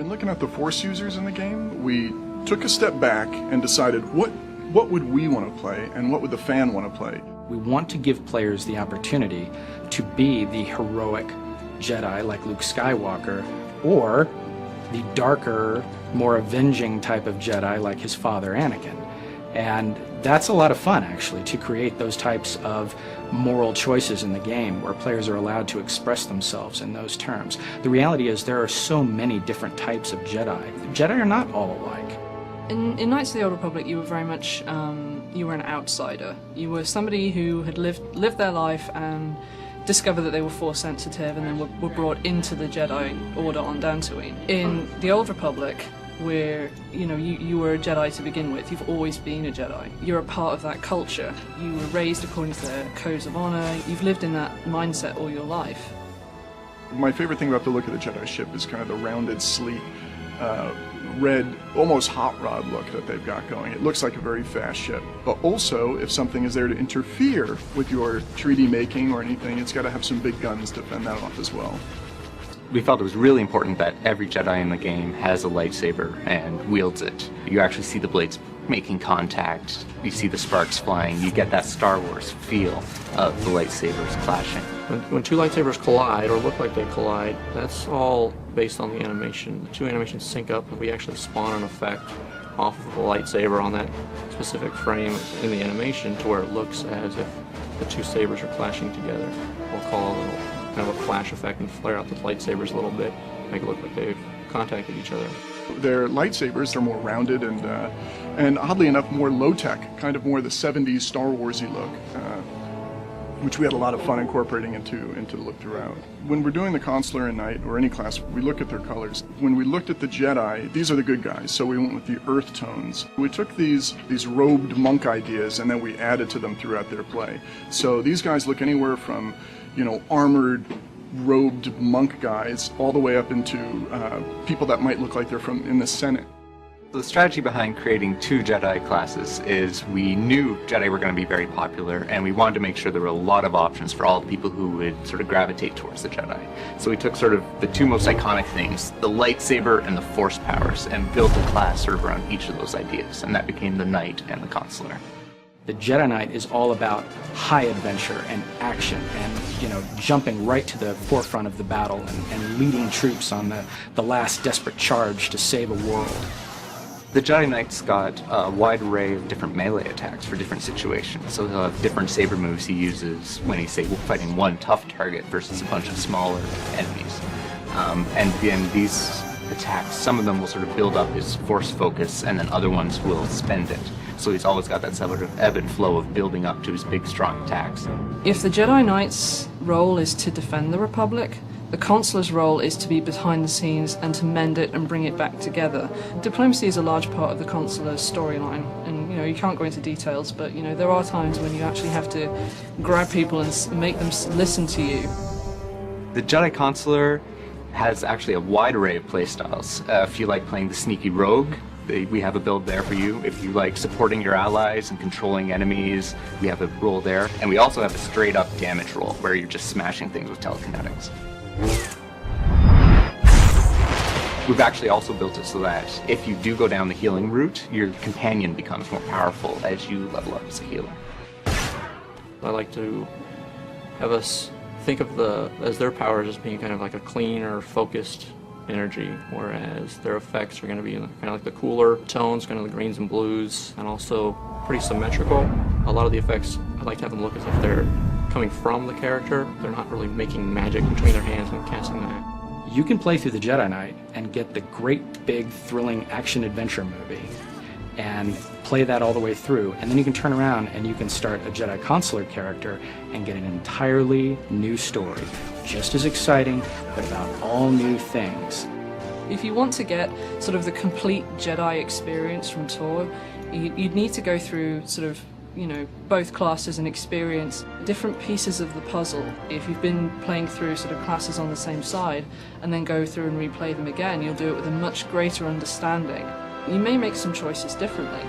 When looking at the Force users in the game, we took a step back and decided what would we want to play and what would the fan want to play. We want to give players the opportunity to be the heroic Jedi like Luke Skywalker, or the darker, more avenging type of Jedi like his father Anakin. And that's a lot of fun, actually, to create those types of moral choices in the game where players are allowed to express themselves in those terms. The reality is there are so many different types of Jedi. Jedi are not all alike. In Knights of the Old Republic, you were very much, you were an outsider. You were somebody who had lived their life and discovered that they were Force sensitive and then were brought into the Jedi Order on Dantooine. In the Old Republic, where you were a Jedi to begin with, you've always been a Jedi. You're a part of that culture. You were raised according to their codes of honor. You've lived in that mindset all your life. My favorite thing about the look of the Jedi ship is kind of the rounded, sleek, red, almost hot rod look that they've got going. It looks like a very fast ship. But also, if something is there to interfere with your 3D making or anything, it's got to have some big guns to fend that off as well. We felt it was really important that every Jedi in the game has a lightsaber and wields it. You actually see the blades making contact, you see the sparks flying, you get that Star Wars feel of the lightsabers clashing. When two lightsabers collide, or look like they collide, that's all based on the animation. The two animations sync up and we actually spawn an effect off of the lightsaber on that specific frame in the animation to where it looks as if the two sabers are clashing together. We'll call a little kind of a flash effect and flare out the lightsabers a little bit, make it look like they've contacted each other. Their lightsabers are more rounded and oddly enough more low-tech, kind of more the 70s Star Wars-y look, which we had a lot of fun incorporating into the look throughout. When we're doing the Consular and Knight, or any class, we look at their colors. When we looked at the Jedi, these are the good guys, so we went with the earth tones. We took these robed monk ideas and then we added to them throughout their play. So these guys look anywhere from, armored, robed monk guys all the way up into people that might look like they're from in the Senate. The strategy behind creating two Jedi classes is we knew Jedi were going to be very popular and we wanted to make sure there were a lot of options for all the people who would sort of gravitate towards the Jedi. So we took sort of the two most iconic things, the lightsaber and the Force powers, and built a class sort of around each of those ideas, and that became the Knight and the Consular. The Jedi Knight is all about high adventure and action and, jumping right to the forefront of the battle and leading troops on the last desperate charge to save a world. The Jedi Knight's got a wide array of different melee attacks for different situations. So he'll have different saber moves he uses when he's, say, fighting one tough target versus a bunch of smaller enemies. And then these attacks, some of them will sort of build up his Force focus and then other ones will spend it. So he's always got that sort of ebb and flow of building up to his big, strong attacks. If the Jedi Knight's role is to defend the Republic, the Consular's role is to be behind the scenes and to mend it and bring it back together. Diplomacy is a large part of the Consular's storyline, and you can't go into details, but there are times when you actually have to grab people and make them listen to you. The Jedi Consular has actually a wide array of playstyles. If you like playing the sneaky rogue, we have a build there for you. If you like supporting your allies and controlling enemies, we have a role there. And we also have a straight up damage role where you're just smashing things with telekinetics. We've actually also built it so that if you do go down the healing route, your companion becomes more powerful as you level up as a healer. I like to have us think of as their powers as being kind of like a clean or focused energy, whereas their effects are going to be kind of like the cooler tones, kind of the greens and blues, and also pretty symmetrical. A lot of the effects, I like to have them look as if they're coming from the character. They're not really making magic between their hands and casting that. You can play through the Jedi Knight and get the great, big, thrilling action-adventure movie and play that all the way through, and then you can turn around and you can start a Jedi Consular character and get an entirely new story, just as exciting, but about all new things. If you want to get sort of the complete Jedi experience from Tor, you'd need to go through sort of both classes and experience different pieces of the puzzle. If you've been playing through sort of classes on the same side and then go through and replay them again, you'll do it with a much greater understanding. You may make some choices differently.